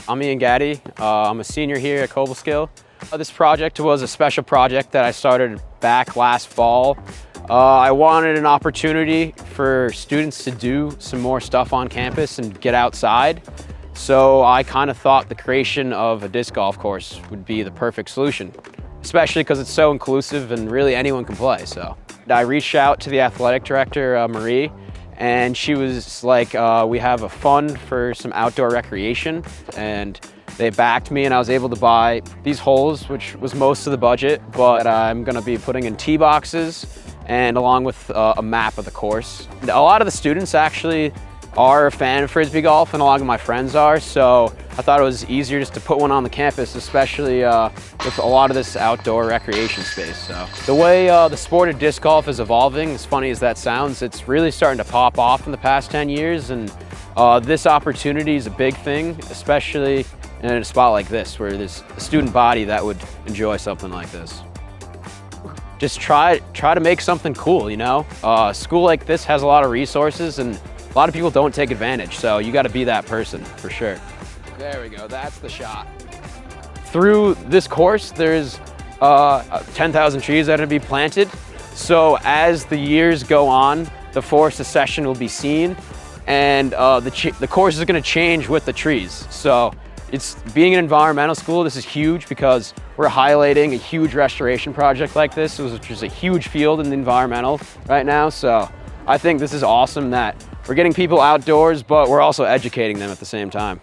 I'm Ian Gaddy. I'm a senior here at Cobleskill. This project was a special project that I started back last fall. I wanted an opportunity for students to do some more stuff on campus and get outside. So I kind of thought the creation of a disc golf course would be the perfect solution, especially because it's so inclusive and really anyone can play. So I reached out to the athletic director, Marie, and she was like, we have a fund for some outdoor recreation, and they backed me and I was able to buy these holes, which was most of the budget, but I'm gonna be putting in tee boxes and along with a map of the course. A lot of the students actually are a fan of frisbee golf, and a lot of my friends are, so I thought it was easier just to put one on the campus, especially with a lot of this outdoor recreation space. So the way the sport of disc golf is evolving, as funny as that sounds, it's really starting to pop off in the past 10 years, and this opportunity is a big thing, especially in a spot like this, where there's a student body that would enjoy something like this. Just try to make something cool, you know? A school like this has a lot of resources, and a lot of people don't take advantage, so you got to be that person for sure. There we go, that's the shot. Through this course, there's 10,000 trees that are to be planted. So as the years go on, the forest succession will be seen, and the course is going to change with the trees. So it's being an environmental school, this is huge because we're highlighting a huge restoration project like this, which is a huge field in the environmental right now. So I think this is awesome that we're getting people outdoors, but we're also educating them at the same time.